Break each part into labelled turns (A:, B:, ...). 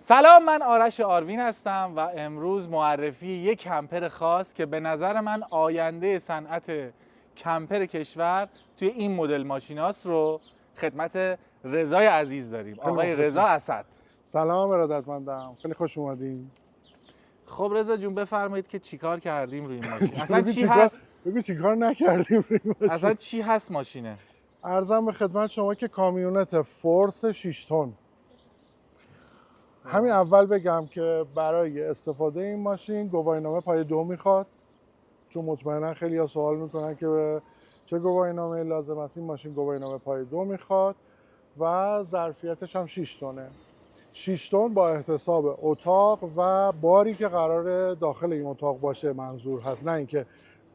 A: سلام، من آرش آروین هستم و امروز معرفی یک کمپر خاص که به نظر من آینده صنعت کمپر کشور توی این مدل ماشیناست رو خدمت رضای عزیز داریم. آقای رضا اسد.
B: سلام ارادتمندم، خیلی خوش اومدین.
A: خب رضا جون بفرمایید که چیکار کردیم روی این ماشین؟ اصلا چی هست؟
B: بگو چیکار نکردیم روی ماشین.
A: اصلا چی هست ماشینه؟
B: عرضم به خدمت شما که کامیونت فورس 6 تن. همین اول بگم که برای استفاده این ماشین گواهینامه پای 2 میخواد، چون مطمئنا خیلی ها سوال میکنن که چه گواهینامه لازم است. این ماشین گواهینامه پای 2 میخواد و ظرفیتش هم 6 تنه. 6 تن با احتساب اتاق و باری که قرار داخل این اتاق باشه منظور هست، نه اینکه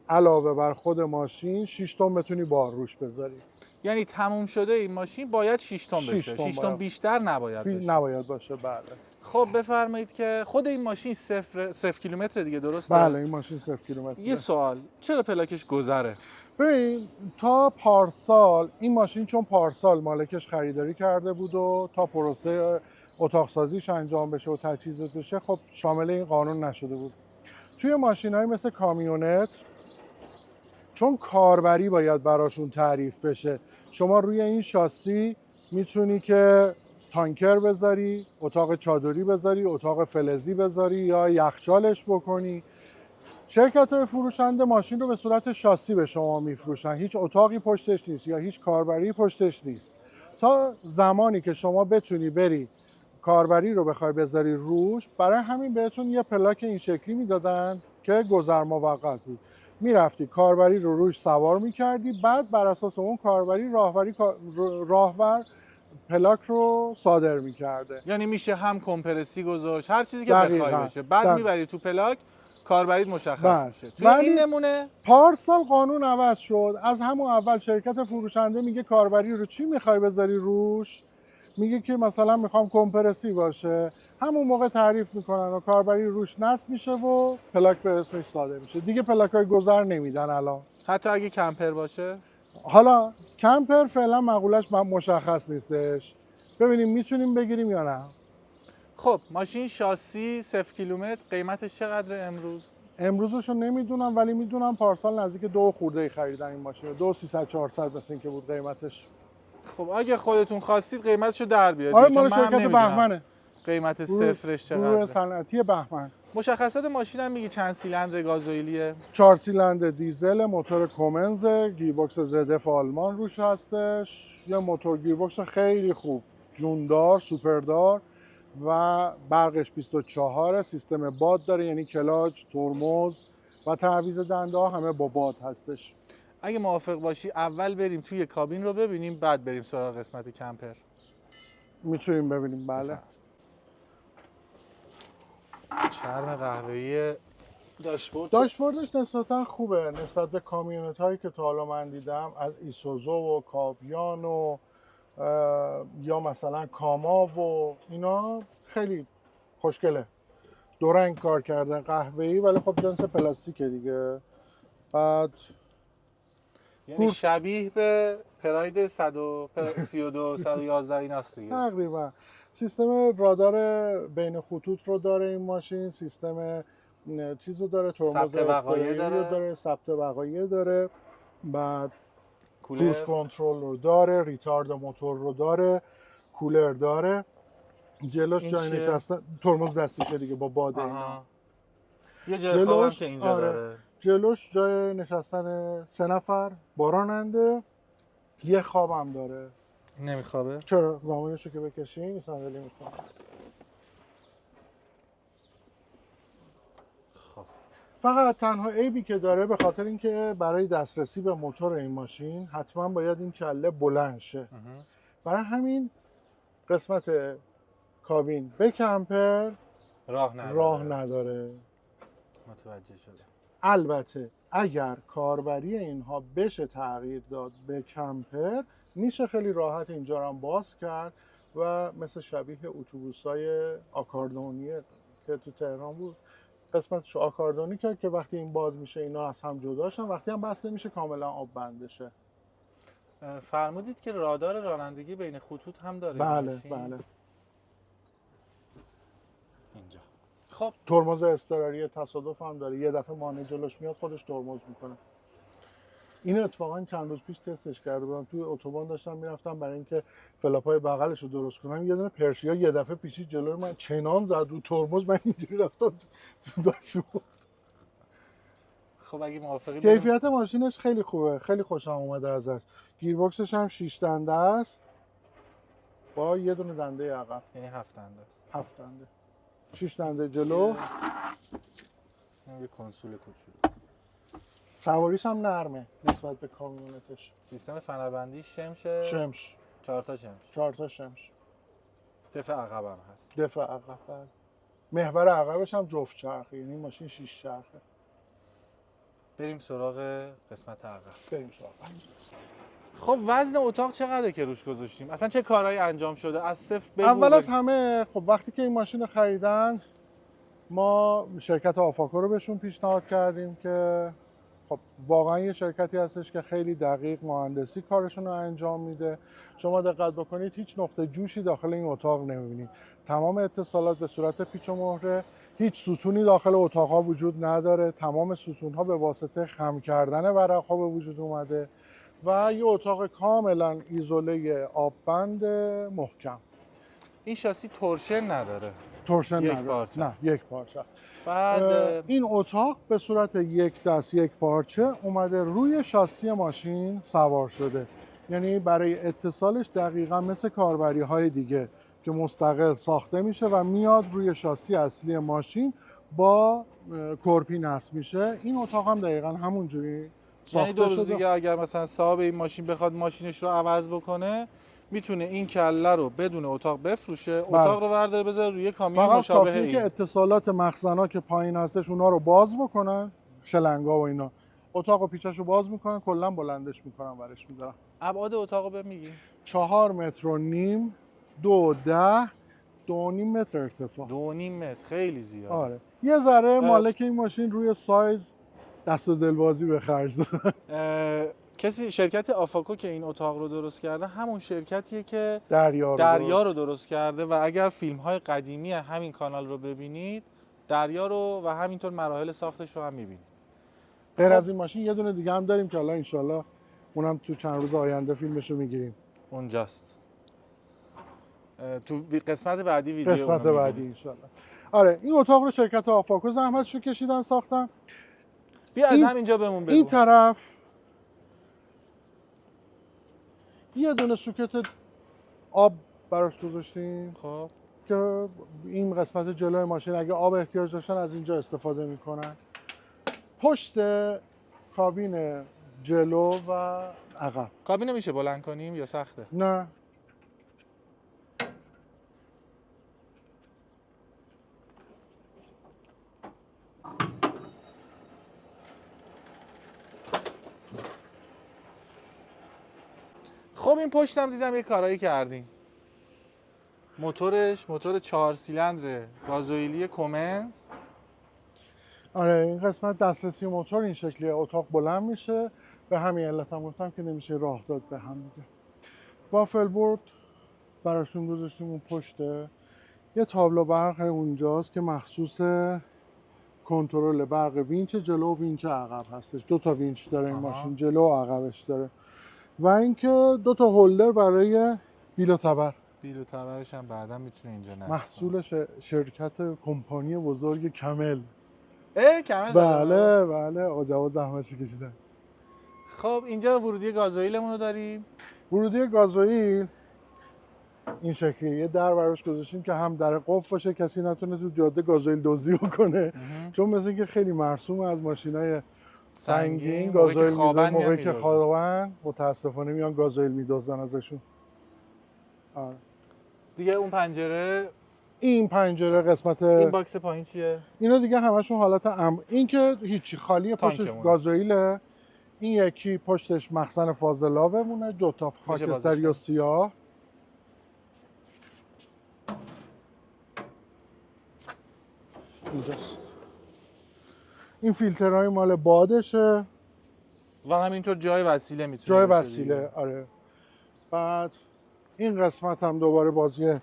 B: علاوه بر خود ماشین 6 تن بتونی بار روش بذاری.
A: یعنی تموم شده این ماشین باید 6 تن بشه. 6 تن بیشتر نباید بشه.
B: نباید باشه. بله.
A: خب بفرمایید که خود این ماشین صفر کیلومتر دیگه، درسته؟
B: بله، این ماشین 0 کیلومتر.
A: یه سوال، چرا پلاکش گذره؟
B: ببین، تا پارسال این ماشین چون پارسال مالکش خریداری کرده بود و تا پروسه اتاق سازیش انجام بشه و تجهیزات بشه، خب شامل این قانون نشده بود. توی ماشین‌های مثل کامیونت چون کاربری باید براشون تعریف بشه، شما روی این شاسی میتونی که تانکر بذاری، اتاق چادری بذاری، اتاق فلزی بذاری یا یخچالش بکنی. شرکت‌های فروشنده ماشین رو به صورت شاسی به شما میفروشن، هیچ اتاقی پشتش نیست یا هیچ کاربری پشتش نیست. تا زمانی که شما بتونی بری کاربری رو بخوای بذاری روش، برای همین بهتون یه پلاک این شکلی میدادن که گذر موقت بود. میرفتی کاربری رو روش سوار میکردی، بعد بر اساس اون کاربری راهور پلاک رو صادر میکرده.
A: یعنی میشه هم کمپرسی گذاشت، هر چیزی که بخوای بشه، بعد میبری تو پلاک، کاربریت مشخص میشه. توی این نمونه
B: پارسال قانون عوض شد. از همون اول شرکت فروشنده میگه کاربری رو چی میخوای بذاری روش، میگه که مثلا میخوام کمپرسی باشه، همون موقع تعریف میکنن و کاربری روش نصب میشه و پلاک به اسمش صادر میشه. دیگه پلاکای گذر نمیدن الان،
A: حتی اگه کمپر باشه.
B: حالا کمپر فعلا مقولش مشخص نیستش، ببینیم میتونیم بگیریم یا نه.
A: خب ماشین شاسی 0 کیلومتر قیمتش چقدره امروز؟
B: امروزشو نمیدونم، ولی میدونم پارسال نزدیک 2 خورده خریدن این ماشین، 2,300-400 مثل این که بود قیمتش.
A: خب اگه خودتون خواستید قیمتشو در بیارید.
B: آره، مال شرکت بهمنه.
A: قیمت صفرش چقدره؟
B: گروه صنعتی بهمن.
A: مشخصات ماشین هم میگی چند سیلندر گازوئیلیه؟
B: 4 سیلندر دیزل، موتور کومنز، گیربکس زدف آلمان روش هستش. یه موتور گیربکس خیلی خوب، جوندار، سوپردار و برقش 24، سیستم باد داره، یعنی کلاچ، ترمز و تعویض دنده ها همه با باد هستش.
A: اگه موافق باشی اول بریم توی کابین رو ببینیم، بعد بریم سراغ قسمت کمپر.
B: میتونیم ببینیم. بله.
A: چرم قهوه‌ای
B: داشبوردش نسبتا خوبه نسبت به کامیونت هایی که تا حالا من دیدم، از ایسوزو و کاویان و یا مثلا کاما و اینا. خیلی خوشگله، دو رنگ کار کردن، قهوه‌ای ولی خب جنس پلاستیکه دیگه. بعد
A: یعنی شبیه به پراید 132 111 ایناست دیگه
B: تقریبا. سیستم رادار بین خطوط رو داره این ماشین، سیستم چیزو داره، ترمز
A: وقایع
B: داره، ثبت وقایع داره، بعد کروز کنترل رو داره، ریتارد موتور رو داره، کولر داره. جلوش جای نشستن، ترمز دستیشه دیگه با باد اینا.
A: یه جای خوابم که اینجا داره.
B: جلوش جای نشستن 3 نفر با راننده، یه خوابم داره.
A: نمیخوابه؟
B: چرا؟ زمانشو که بکشین این صندلی میخوابه.
A: خب
B: فقط تنها عیبی که داره به خاطر اینکه برای دسترسی به موتور این ماشین حتما باید این کله بلند شه. برای همین قسمت کابین به کمپر راه نداره.
A: متوجه شدم.
B: البته اگر کاربری اینها بشه تغییر داد به کمپر، میشه خیلی راحت اینجا رو باز کرد و مثل شبیه اتوبوس‌های آکاردونی که تو تهران بود، قسمتش آکاردونی کرد که وقتی این باز میشه اینا از هم جدا شن، وقتی هم بسته میشه کاملا آب بند بشه.
A: فرمودید که رادار رانندگی بین خطوط هم داره؟
B: بله بله.
A: خب
B: ترمز اضطراری تصادف هم داره، یه دفعه مانع جلوش میاد خودش ترمز میکنه. این اتفاقا چند روز پیش تستش کرده بودم، توی اتوبان داشتم میرفتم برای اینکه فلاپای بغلش رو درست کنم، یه دونه پرشیا یه دفعه پیچید جلوی من، چنان زد رو ترمز، من اینجوری رفتم تو داشتم.
A: خب اگه موافقی
B: کیفیت ماشینش خیلی خوبه، خیلی خوشم اومده ازش. گیربکسش هم 6 دنده است با یه دونه دنده عقب.
A: یعنی 7 دنده است.
B: 7 دنده، 6 دنده جلو.
A: یه کنسول کوچولو.
B: سواریش هم نرمه نسبت به کامیونتش.
A: سیستم فنربندی شمشه.
B: شمش.
A: 4 تا شمش.
B: 4 تا شمش.
A: دفع عقب هم هست.
B: دفع عقب. محور عقبش هم جفت چرخه، یعنی ماشین 6 چرخه.
A: بریم سراغ قسمت عقب.
B: بریم سراغ.
A: خب وزن اتاق چقدره که روش گذاشتیم؟ اصلا چه کارهایی انجام شده؟ از صفر بگو.
B: اول از همه خب وقتی که این ماشین رو خریدن ما شرکت آفاکو رو بهشون پیشنهاد کردیم که خب واقعا یه شرکتی هستش که خیلی دقیق مهندسی کارشون رو انجام میده. شما دقت بکنید هیچ نقطه جوشی داخل این اتاق نمیبینید. تمام اتصالات به صورت پیچ و مهره، هیچ ستونی داخل اتاقها وجود نداره. تمام ستونها به واسطه خم کردن ورقها به وجود اومده و یه اتاق کاملا ایزوله آببند محکم.
A: این شاسی تورشن نداره.
B: تورشن
A: یک
B: نداره.
A: پارچه
B: نه
A: است.
B: یک پارچه.
A: بعد
B: این اتاق به صورت یک دست یک پارچه اومده روی شاسی ماشین سوار شده، یعنی برای اتصالش دقیقا مثل کاربری های دیگه که مستقل ساخته میشه و میاد روی شاسی اصلی ماشین با کرپی نصب میشه. این اتاق هم دقیقا همونجوری ساخته
A: یعنی 2 روز
B: شده.
A: دیگه اگر مثلا صاحب این ماشین بخواد ماشینش رو عوض بکنه میتونه این کله رو بدون اتاق بفروشه. اتاق رو برداره بذاره روی کامیون
B: فقط
A: مشابه
B: کافیه
A: این.
B: که اتصالات مخزن‌ها که پایین هستش اونا رو باز بکنن، شلنگا و اینا، اتاق و پیچاشو باز میکنن، کلا بلندش میکنن برش میدارن.
A: ابعاد اتاق رو بمیگی؟
B: 4 متر و نیم، 2.10، 2.5 متر ارتفاع.
A: 2.5 متر خیلی زیاده.
B: آره یه ذره مالک این ماشین روی سایز دست و دلبازی به خرج دادن.
A: کسی شرکت آفاکو که این اتاق رو درست کرده همون شرکتیه که
B: دریا
A: رو درست کرده و اگر فیلم های قدیمی همین کانال رو ببینید دریا رو و همینطور مراحل ساختش رو هم میبینید.
B: غیر از این ماشین یه دونه دیگه هم داریم که حالا انشالله اونم تو چند روز آینده فیلمش رو میگیریم.
A: اونجاست. تو قسمت بعدی ویدیو
B: قسمت
A: اونو
B: بعدی
A: می‌بینید.
B: انشالله. آره این اتاق رو شرکت آفاکو زحمتشو کشیدن ساختن.
A: بیا از همینجا بمون بگو.
B: این طرف یه دونه سوکت آب براش گذاشتیم
A: خب
B: که این قسمت جلوی ماشین اگه آب احتیاج داشتن از اینجا استفاده میکنن. پشت کابین جلو و عقب.
A: کابینو میشه بلند کنیم یا سخته؟
B: نه
A: خب این پشتم دیدم یه کارایی کردیم. موتور 4 سیلندر گازوئیلی کومنز.
B: آره این قسمت دسترسی موتور این شکلیه، اتاق بلند میشه، به همین علت هم گفتم که نمیشه راه داد به هم دیگه. وافل بورد براشون گذاشتیم اون پشته. یه تابلو برق اونجاست که مخصوص کنترل برق وینچ جلو و وینچ عقب هستش. 2 تا وینچ داره این ماشین، جلو و عقبش داره. و اینکه 2 تا هولدر برای بیل و تبر.
A: بیل و تبرش هم بعدا میتونه اینجا نصب
B: محصول شرکت کمپانی بزرگ کمل.
A: کمل.
B: بله آقا جواد زحمتش کشیدن.
A: خب اینجا ورودی گازوئیلمون رو داریم.
B: ورودی گازوئیل این شکلیه، یه در براش گذاشتیم که هم در قفل باشه کسی نتونه تو جاده گازوئیل دزدی بکنه. چون مثل اینکه خیلی مرسومه از ماشینای سنگین گازوئیل میدن موقعی که خوابن، متاسفانه میان گازوئیل میدزدن ازشون. آره.
A: دیگه اون پنجره،
B: این پنجره قسمت
A: این باکس پایین چیه؟
B: اینا دیگه همشون حالت این که هیچی خالیه، پشتش گازوئیله. این یکی پشتش مخزن فاضلاب بمونه، 2 تا خاکستری و سیاه. اینجاست. این فیلترهای مال بادشه
A: و همینطور جای وسیله میتونه
B: جای
A: باشه
B: وسیله
A: دیگه.
B: آره. بعد این قسمت هم دوباره بازی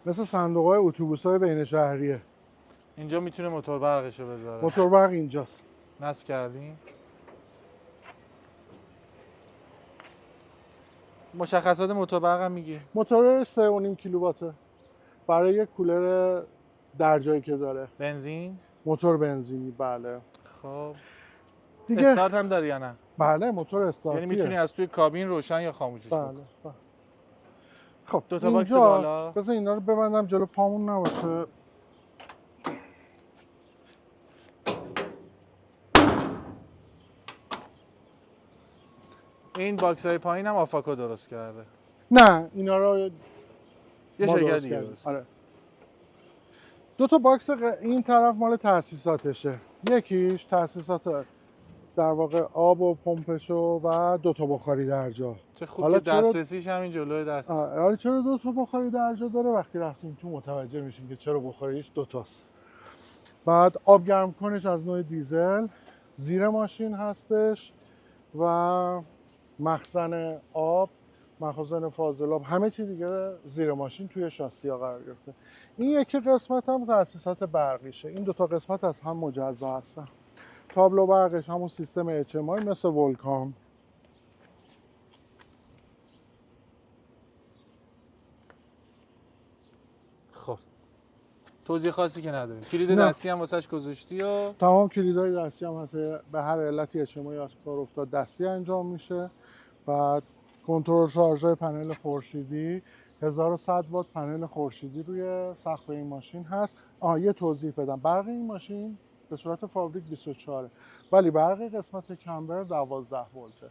B: مثل صندوق‌های اتوبوس‌های بین شهریه.
A: اینجا میتونه موتور برقشو بذاره.
B: موتور برق اینجاست.
A: نصب کردیم. مشخصات موتور برق هم میگی؟
B: موتور 3.5 کیلوواته. برای یک کولر درجایی که داره.
A: بنزین؟
B: موتور بنزینی، بله.
A: خب
B: دیگه
A: استارت هم داره یا نه؟
B: بله، موتور استارتیه.
A: یعنی میتونی از توی کابین روشن یا خاموشش
B: بله
A: کنی.
B: بله. خب
A: دو تا باکس
B: اینجا
A: بالا.
B: بذار اینا رو ببندم جلو پامون نباشه.
A: این باکس های پایین هم آفاکو درست کرده.
B: نه اینا رو
A: یه
B: ما
A: شرکت
B: درست
A: دیگه
B: کردیم.
A: درست.
B: آره. دو تا باکس این طرف مال تاسیساتشه. یکیش تاسیسات در واقع آب و پمپشو و دو تا بخاری درجا.
A: چه خوب
B: حالا
A: که
B: چرا-
A: دسترسیش همین جلوی دست.
B: آره چرا دو تا بخاری درجا داره؟ وقتی رفتیم تو متوجه میشین که چرا بخاریش دو تاست. بعد آب گرم کنش از نوع دیزل، زیر ماشین هستش و مخزن آب، مخزن فاضل آب، همه چی دیگه زیر ماشین توی شاسی ها قرار گرفته. این یکی قسمت هم تاسیسات برقیشه. این دو تا قسمت از هم مجزا هستن. تابلو برقش همون سیستم اعتمادی مثل ولکام.
A: خب توضیح خاصی که نداریم. کلید
B: نه.
A: دستی هم واسش گذاشتی و
B: تمام کلیدهای دستی هم هست. به هر علتی اعتمادی از کار افتاد دستی انجام میشه. بعد کنترل شارژهای پنل خورشیدی، 1100 وات پنل خورشیدی روی سقف این ماشین هست. یه توضیح بدم، برق این ماشین به صورت فابریک 24 ولی برق قسمت کمبر 12 ولته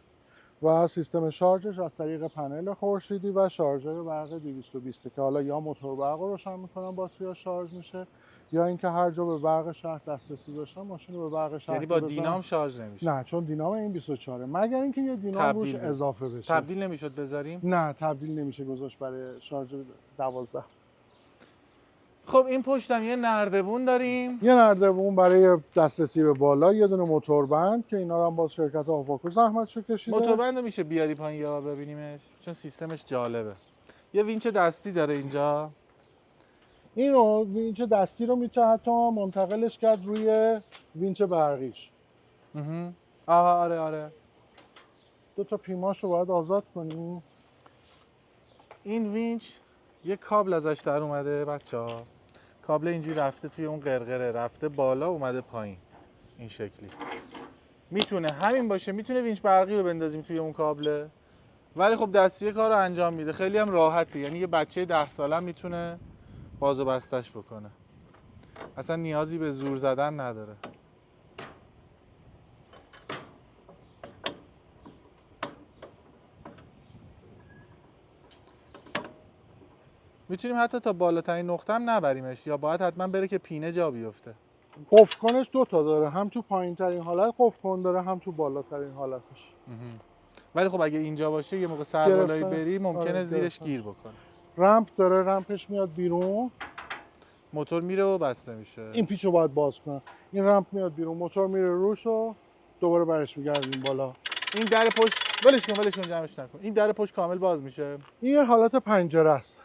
B: و سیستم شارژش از طریق پنل خورشیدی و شارژر برق 220 که حالا یا موتور برق رو روشن میکنن باتری شارژ میشه یا اینکه هر جا به برق شهر دسترسی داشتن ماشین رو به برق شهر
A: یعنی با
B: بزنن.
A: دینام شارژ نمیشه.
B: نه چون دینام این 24 مگر اینکه یه دینام روش
A: تبدیل بشه.
B: اضافه بشه.
A: تبدیل نمیشد بذاریم؟
B: نه تبدیل نمیشه گذاشت برای شارژ 12.
A: خب این پشتم یه نردبون داریم.
B: یه نردبون برای دسترسی به بالا، یه دونه موتور بند که اینا رو هم باز شرکت آفاکو زحمتشو کشیده.
A: موتور بند میشه بیاری پایین یا ببینیمش چون سیستمش جالبه. یه وینچ دستی داره اینجا.
B: اینو وینچ دستی رو میشه حتی منتقلش کرد روی وینچ برقیش.
A: آره.
B: دو تا پیماش رو باید آزاد کنیم.
A: این وینچ یه کابل ازش در اومده بچه‌ها. کابل اینجوری رفته توی اون قرقره، رفته بالا اومده پایین این شکلی. میتونه همین باشه، میتونه وینچ برقی رو بندازیم توی اون کابله، ولی خب دستی کار رو انجام میده. خیلی هم راحته، یعنی یه بچه 10 ساله میتونه باز و بستش بکنه. اصلا نیازی به زور زدن نداره. میتونیم حتی تا بالاترین نقطه هم نبریمش یا باید حتما بره که پینه جا بیفته؟
B: قفل کنش دو تا داره، هم تو پایین ترین حالت قفل کن داره، هم تو بالاترین حالتش.
A: ولی خب اگه اینجا باشه یه موقع سربالایی
B: گرفتن.
A: بری ممکنه
B: آره،
A: زیرش
B: گرفتن.
A: گیر بکنه.
B: رمپ داره، رمپش میاد بیرون.
A: موتور میره و بسته میشه.
B: این پیچو باید باز کنم. این رمپ میاد بیرون، موتور میره روش و دوباره برش میگردیم بالا.
A: این در پشت ولش کن جمعش نکن. این در پشت کامل باز میشه.
B: این یه حالت پنجره است.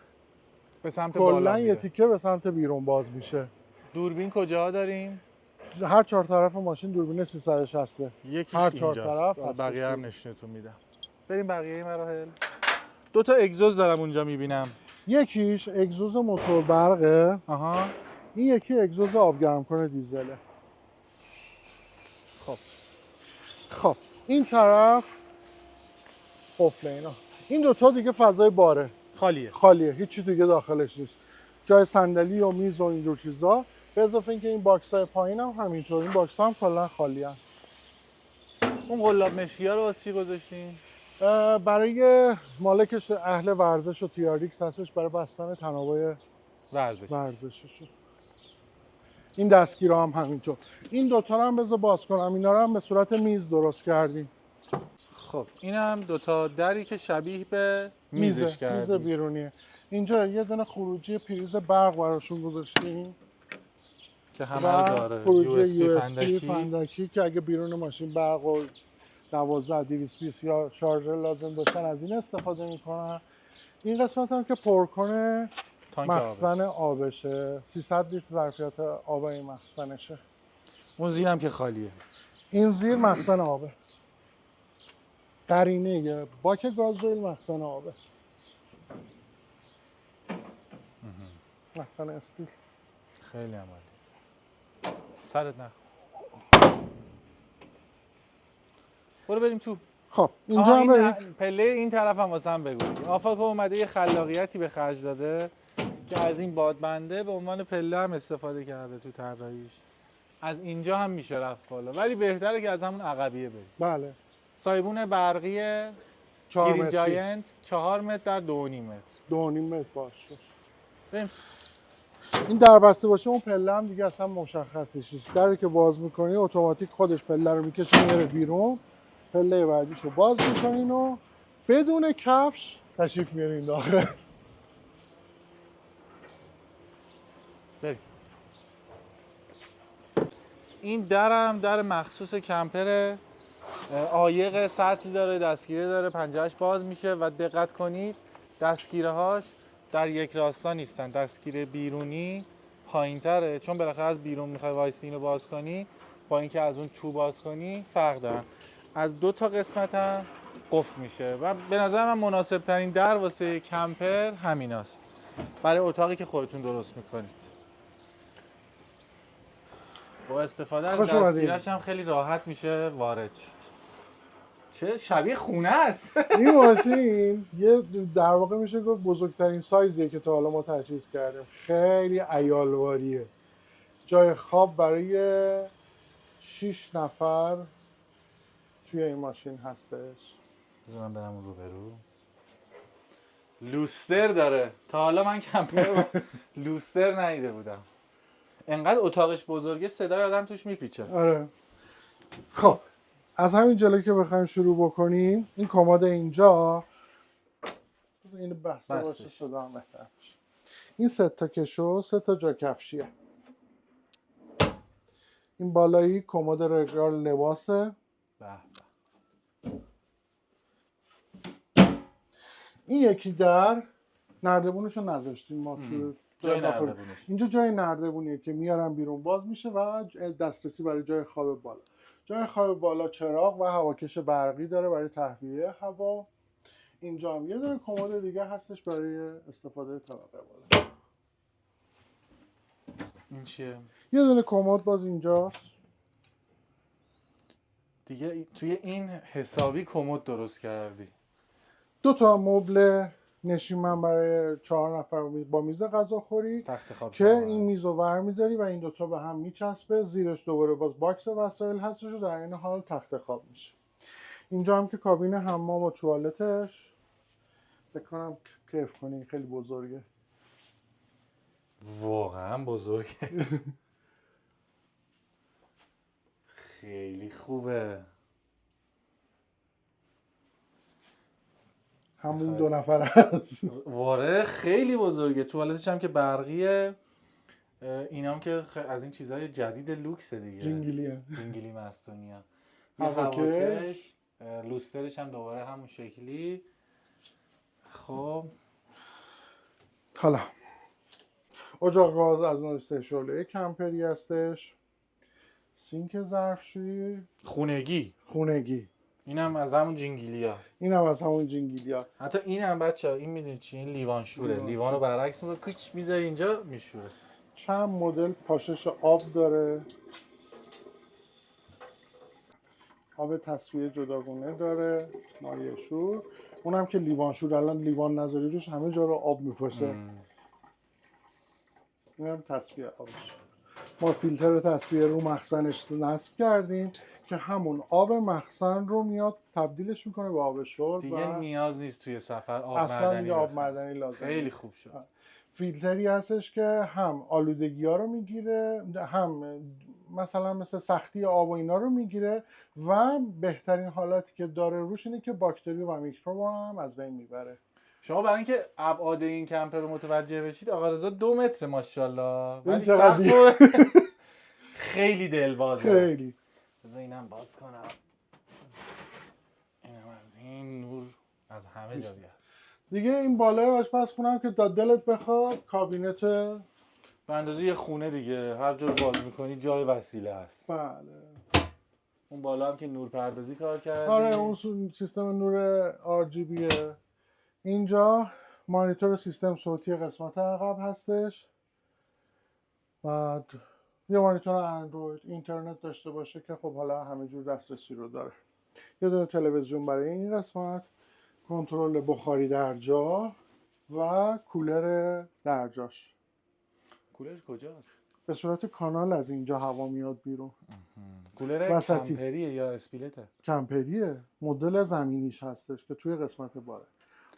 A: به سمت بالا
B: کلا یه
A: میره.
B: تیکه به سمت بیرون باز میشه.
A: دوربین کجا داریم؟
B: هر چهار طرف ماشین دوربین 360.
A: یکیش
B: هر چهار
A: اینجاست.
B: طرف هستش.
A: بقیه هم نشونتون میدم. بریم بقیه مراحل. دو تا اگزوز دارم اونجا میبینم.
B: یکیش اگزوز موتور برقه.
A: آها.
B: این یکی اگزوز آبگرم کنه دیزله. خب این طرف قفل اینا. این دوتا دیگه فضای باره خالیه، هیچی دیگه داخلش نیست. جای صندلی و میز و اینجور چیزا. به اضافه اینکه این باکس های پایین هم همینطور، این باکس هم کلا خالی هم.
A: اون قلاب مشکی ها رو واسه چی گذاشتین؟
B: برای مالکش اهل ورزش و تیاریکس هستش، برای بستن تنابای ورزشش. این دستگیرها هم همینطور. این دوتا رو هم بذار باز کنم. اینا رو هم به صورت میز درست کردیم.
A: خب این هم دوتا دری که شبیه به میزش کردیم.
B: میز بیرونیه. اینجا یه دونه خروجی پریز برق براشون گذاشتیم
A: که همه رو داره.
B: خروجی
A: USB
B: فندکی که اگه بیرون ماشین برق و 12-220 یا شارژر لازم داشتن از این استفاده میکنن. این قسمت هم که پر کنه
A: تانک
B: مخزن
A: آبش.
B: آبشه، 300 لیتر ظرفیت آب این مخزنشه.
A: اون زیرم که خالیه.
B: این زیر مخزن آبه، قرینه باک گازوئیل مخزن آبه، مخزن استیل.
A: خیلی عمالی. سرت نخ. برو بریم تو.
B: خب اینجا هم
A: این
B: بریم.
A: پله این طرف هم واسه هم بگو. آفاکو اومده یه خلاقیتی به خرج داده که از این بادبنده به عنوان پله هم استفاده کرده تو طراحیش. از اینجا هم میشه رفت بالا، ولی بهتره که از همون عقبیه بریم.
B: بله.
A: سایبون برقی
B: 4
A: گرین
B: متری،
A: جاینت 4 متر در 2.5 متر.
B: 2.5 متر باشه.
A: بریم.
B: این در بسته باشه اون پله هم دیگه اصلا مشخصش نیست. دری که باز میکنی اتوماتیک خودش پله رو میکشه میره بیرون، پله بعدیشو باز میکنین و بدون کفش تشریف میارین داخل.
A: بریم. این درم در مخصوص کمپره، عایق سطل داره، دستگیره داره، پنجرهش باز میشه و دقت کنید دستگیره هاش در یک راستا نیستن. دستگیره بیرونی پایین تره، چون بالاخره از بیرون میخوای وایسی اینو باز کنی با اینکه از اون تو باز کنی فرق دارن. از 2 تا قسمت هم قفل میشه و به نظر من مناسب ترین در واسه کمپر همیناست برای اتاقی که خودتون درست میکنید. با استفاده از دستگیرش هم خیلی راحت میشه وارد شد. چه شبیه خونه است.
B: این ماشین یه در واقع میشه گفت بزرگترین سایزیه که تا حالا ما تجهیز کردیم. خیلی عیالواریه. جای خواب برای 6 نفر توی این ماشین هستش.
A: بذار من برم رو به رو. لوستر داره. تا حالا من کمپر لوستر ندیده بودم. انقدر اتاقش بزرگه صدای آدم توش میپیچه.
B: آره. خب از همین جلوی که بخوایم شروع بکنیم، این کمد اینجا اینو بسته باشه صدا هم بهتر میشه. این 3 تا کشو 3 تا جا کفشیه. این بالایی کمد رگرال لباسه.
A: به
B: این یکی در نردبونش رو نذاشتیم ما تو
A: جای نردبونش.
B: اینجا جای نردبونیه که میارن بیرون باز میشه و دسترسی برای جای خواب بالا. جای خواب بالا چراغ و هواکش برقی داره برای تهویه هوا. اینجا هم یه دونه کمد دیگه هستش برای استفاده طبقه بالا.
A: این چیه؟
B: یه دونه کمد باز اینجاست.
A: دیگه توی این حسابی کمد درست کردی.
B: 2 تا مبل نشیمن برای 4 نفر با میز غذاخوری
A: تخت خواب
B: که این میز رو برمی‌داری و این 2 تا به هم میچسبه. زیرش دوباره باز باکس وسایل هستش و در این حال تخت خواب میشه. اینجا هم که کابین حمام و توالتش. فکر کنم کیف کنی، خیلی بزرگه.
A: واقعا بزرگه. خیلی خوبه.
B: همون 2 نفر هست.
A: واره خیلی بزرگه. توالتش هم که برقیه. اینام که از این چیزهای جدید لوکسه دیگه. جنگلی مستونی هم. هواکش لوسترش هم دوباره همون شکلی. خب
B: حالا اجاق گاز از اون 3 شعله کمپری هستش. سینک ظرفشویی خونگی.
A: اینم از همون جنگیلیا.
B: حتی
A: اینم بچه‌ها این میدونید چی؟ این لیوان شوره. لیوانو برعکس می‌کنی کوچ میذاری اینجا میشوره.
B: چند مدل پاشش آب داره. آب تصفیه جداگونه داره، مایع شور. اونم که لیوان شور، الان لیوان نذاری روش همه جا رو آب میپاشه. اینم تصفیه آبش. ما فیلتر تصفیه رو مخزنش نصب کردیم که همون آب مخزن رو میاد تبدیلش میکنه به آب شرب.
A: دیگه نیاز نیست توی سفر آب
B: اصلا
A: معدنی
B: آب معدنی لازم.
A: خیلی خوب شد.
B: فیلتری هستش که هم آلودگی ها رو میگیره، هم مثلا مثل سختی آب و اینا رو میگیره و بهترین حالتی که داره روش اینه که باکتری و میکروب هم از بین میبره.
A: شما برای اینکه ابعاد این کمپر رو متوجه بشید، آقا رضا 2 متر ماشاءالله، ولی سقف خیلی دلبازه.
B: خیلی.
A: بذار اینم باز کنم. اینم از این نور از همه جا بیاد.
B: دیگه این بالای آشپزخونه هم که تا دلت بخواد کابینت.
A: به اندازه یه خونه دیگه، هر جور باز میکنی جای وسیله است.
B: بله.
A: اون بالا هم که نور پردازی کار کردی.
B: آره اون سیستم نور RGBه. اینجا مانیتور سیستم صوتی قسمت عقب هستش. بعد یه مانیتور اندروید، اینترنت داشته باشه که خب حالا همه جور دسترسی رو داره. یه دونه تلویزیون برای این قسمت، کنترل بخاری در جا و کولر در جاش.
A: کولر کجاست؟
B: به صورت کانال از اینجا هوا میاد بیرون.
A: کولر
B: وسطی.
A: کمپریه یا اسپیلته؟
B: کمپریه، مدل زمینیش هستش که توی قسمت باره.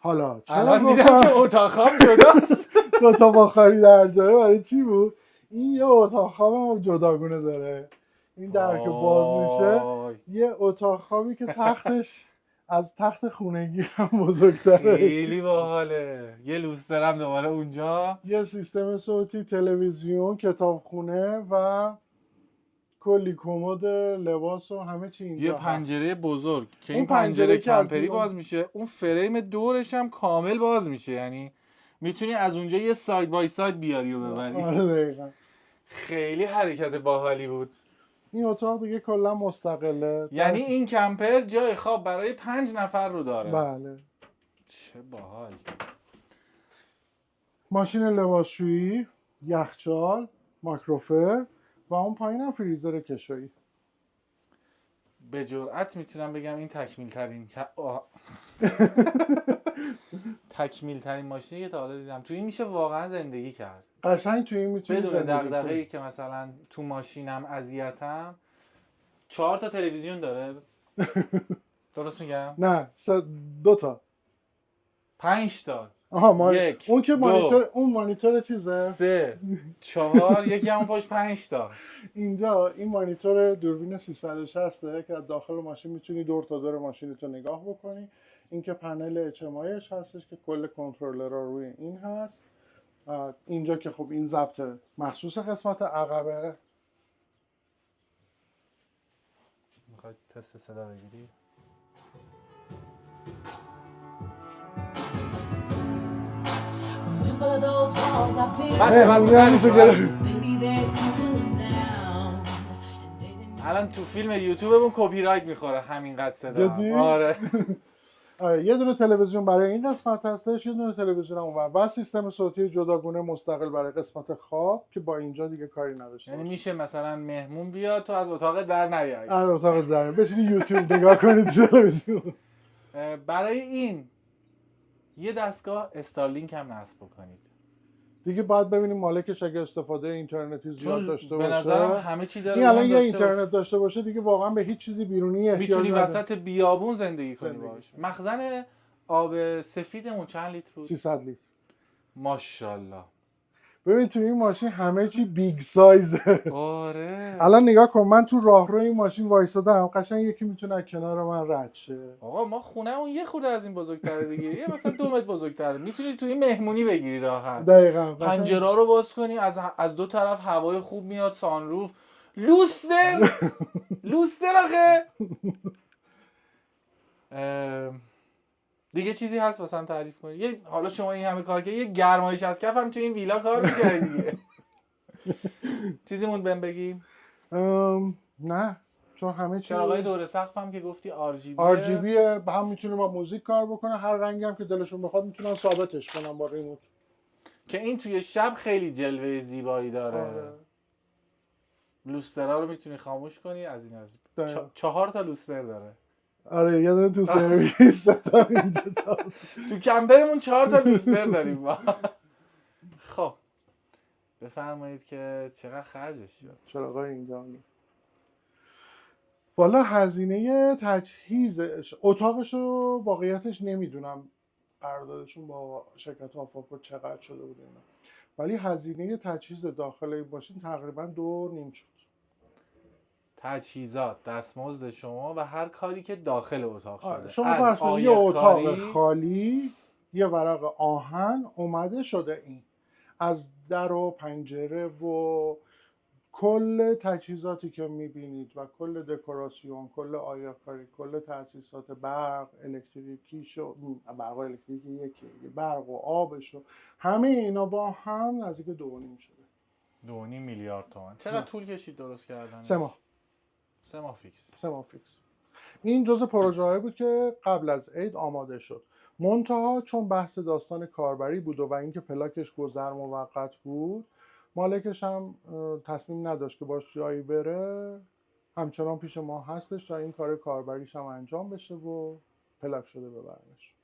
B: حالا چرا
A: الان دیدم که اتاق خواب جداست.
B: دو تا بخاری در جایه برای چی بود؟ این یه اتاق خواب هم جداگونه داره. این در که باز میشه یه اتاق خوابی که تختش از تخت خونگی هم بزرگتره.
A: خیلی باحاله. یه لوستر هم دوباره اونجا.
B: یه سیستم صوتی، تلویزیون، کتابخونه و کلی کمد لباس و همه چی اینجا.
A: یه پنجره بزرگ که این
B: اون پنجره
A: پنجره
B: که از
A: کمپری
B: بیرون
A: باز میشه، اون فریم دورش هم کامل باز میشه، یعنی میتونی از اونجا یه ساید بای ساید بیاری و ببری.
B: آره دقیقاً.
A: خیلی حرکت باحالی بود.
B: این اتاق دیگه کلا مستقله.
A: یعنی این کمپر جای خواب برای 5 نفر رو داره.
B: بله.
A: چه باحال.
B: ماشین لباسشویی، یخچال، ماکروفر و اون پایین هم فریزر کشویی.
A: به جرئت میتونم بگم این تکمیل ترین ماشینی که تا حالا دیدم. تو این میشه واقعا زندگی کرد.
B: قشنگ تو این میتونی
A: بدون
B: زندگی
A: دغدغه‌ای
B: کنی.
A: که مثلا تو ماشینم اذیتم. 4 تا تلویزیون داره. درست میگم؟
B: نه 2 تا.
A: 5 تا.
B: آها
A: یک،
B: اون که
A: دو،
B: مانیتور، اون مانیتور چیزه.
A: 3 4 یکی همون پشت 5 تا.
B: اینجا این مانیتور دوربین 360 که از داخل ماشین میتونی دور تا دور ماشینتو نگاه بکنی. این که پنل HMIش هستش که کل کنترلرها روی این هست. اینجا که خب این ضبط مخصوص قسمت عقبه.
A: میخوای تست صدا بگیری؟ الان تو فیلم یوتیوبمون کپی رایت میخوره همینقدر صدا.
B: جدی؟
A: آره.
B: آره یه دونه تلویزیون برای این قسمت هستش، یه دونه تلویزیون اونور و سیستم صوتی جداگونه مستقل برای قسمت خواب که با اینجا دیگه کاری نداشته.
A: یعنی میشه مثلا مهمون بیاد تو از اتاق در نیای.
B: از اتاق در بشینی یوتیوب نگاه کنید تلویزیون.
A: برای این یه دستگاه استارلینک هم نصب بکنید.
B: دیگه باید ببینیم مالکش اگه استفاده اینترنتی زیاد داشته باشه.
A: به نظرم همه چی داره.
B: این الان یه اینترنت داشته باشه دیگه واقعا به هیچ چیزی بیرونی احتیاج
A: میتونی
B: نداره.
A: وسط بیابون زندگی کنی باش. مخزن آب سفیدمون چند لیتر بود؟
B: 300 لیتر.
A: ماشاءالله.
B: ببین تو این ماشین همه چی بیگ سایزه.
A: آره.
B: الان نگاه کن، من تو راهرو این ماشین وایسادم، قشنگ یکی میتونه از کنار من رد شه.
A: آقا ما خونه‌مون یه خورده از این بزرگتره دیگه. یه مثلا 2 متر بزرگتره. میتونی تو این مهمونی بگیری راحت.
B: دقیقاً.
A: پنجره رو باز کنی، از دو طرف هوای خوب میاد، سانروف، لوستر آخه. دیگه چیزی هست واسم تعریف کنی؟ حالا شما این همه کار که یه گرمایش از کف هم تو این ویلا کار می‌کنه دیگه. چیزی موند بهم بگی؟
B: نه چون همه چی
A: چراغای دور سقف هم که گفتی RGB
B: هم میتونه با موزیک کار بکنه، هر رنگی هم که دلشون بخواد میتونن ثابتش کنن با ریموت.
A: که این توی شب خیلی جلوه زیبایی داره.
B: آره.
A: لوسترها رو میتونی خاموش کنی از این 4 تا لوستر داره.
B: آره یه دونه تو سرویس تا اینجا
A: تو کمپرمون 4 تا لوستر داریم. خب بفرمایید که چقدر خرجش شد.
B: چراغای اینجا والا هزینه تجهیزش، اتاقش رو واقعیتش نمیدونم قراردادشون با شرکت آفاکو چقدر شده بود اینا، ولی هزینه تجهیز داخل این ماشین تقریبا 2.5 شد.
A: تجهیزات، دستمزد شما و هر کاری که داخل اتاق شده.
B: شما فرض کنید یه اتاق خالی، یه ورق آهن اومده شده این از در و پنجره و کل تجهیزاتی که میبینید و کل دکوراسیون، کل آیاکاری، کل تاسیسات برق، الکتریکیش و برق و الکتریکی یکی، برق و آبش و همه اینا با هم نزدیک 2.5 شده.
A: 2.5 میلیارد تومان. چقدر طول کشید درست کردنش؟
B: 3 ماه.
A: 3 ماه فیکس.
B: 3 ماه فیکس. این جزء پروژه‌ای بود که قبل از عید آماده شد. منتها چون بحث داستان کاربری بود و اینکه پلاکش گذر موقت بود، مالکش هم تصمیم نداشت که باش جایی بره، همچنان پیش ما هستش تا این کار کاربریش هم انجام بشه و پلاک شده ببرنش.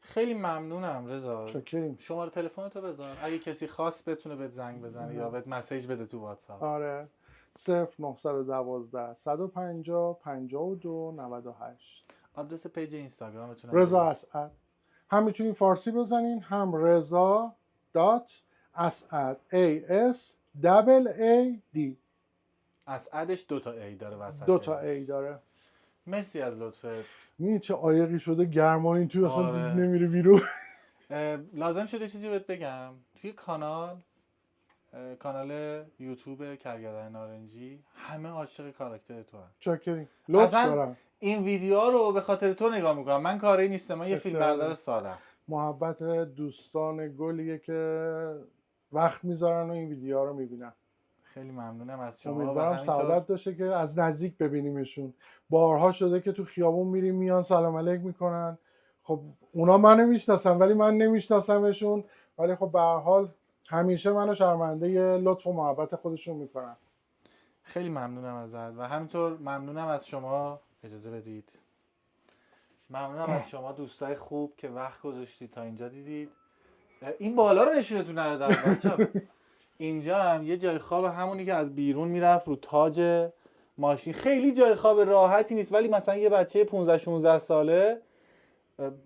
A: خیلی ممنونم رضا.
B: شکریم.
A: شماره تلفنتو بذار اگه کسی خواست بتونه بهت زنگ بزنه یا بهت مسیج بده تو واتساپ.
B: آره 0912 150 52 98.
A: آدرس پیج اینستاگرامتون
B: رضا اسعد. هم میتونین فارسی بزنین، هم رضا دات اسعد ASAAD.
A: اسعدش 2 تا ای داره وسط.
B: 2 تا ای داره.
A: مرسی از لطفت.
B: می‌بینی چه عایقی شده، گرمانی توی اصلا
A: آره.
B: دید نمیره بیرون.
A: لازم شده چیزی بهت بگم. توی کانال یوتیوب کرگردن نارنجی همه عاشق کاراکتر تو هم.
B: چاکرین. لطف
A: اصلا
B: دارم.
A: این ویدیوها رو به خاطر تو نگاه میکنم. من کاری نیستم، من یه فیلم بردار ساده‌ام.
B: محبت دوستان گلیه که وقت میذارن و این ویدیوها رو میبینن.
A: خیلی ممنونم از شما.
B: امیدوارم سعادت داشته که از نزدیک ببینیمشون. بارها شده که تو خیابون میریم میان سلام علیک میکنن. خب اونا منو میشناسن ولی من نمیشناسمشون، ولی خب به هر حال همیشه منو شرمنده لطف و محبت خودشون میکنن.
A: خیلی ممنونم ازت و همینطور ممنونم از شما. اجازه بدید. ممنونم از شما دوستای خوب که وقت گذاشتید تا اینجا دیدید. این بالا رو نشونتون ندادم بچه‌ها. اینجا هم یه جای خواب همونی که از بیرون میرفت رو تاج ماشین. خیلی جای خواب راحتی نیست ولی مثلا یه بچه 15 16 ساله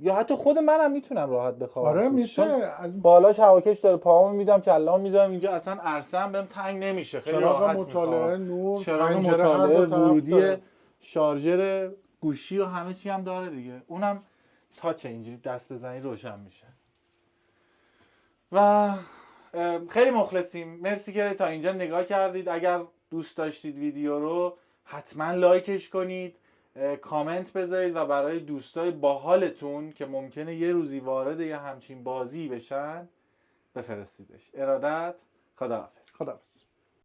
A: یا حتی خود منم میتونم راحت بخوابم.
B: آره میشه.
A: بالاش هواکش داره، پاهامو میدم کله‌مو میذارم اینجا، اصلا عرصه‌ام بهم تنگ نمیشه. خیلی راحت
B: مطالعه، نور،
A: چراغ
B: پنجره
A: مطالعه، ورودی، شارژر گوشی و همه چی هم داره دیگه. اونم تاچ اینجوری دست بزنی روشن میشه. و خیلی مخلصیم. مرسی که تا اینجا نگاه کردید. اگر دوست داشتید ویدیو رو حتما لایکش کنید، کامنت بذارید و برای دوستای باحالتون که ممکنه یه روزی وارد یه همچین بازی بشن بفرستیدش. ارادت. خداحافظ.
B: خداحافظ.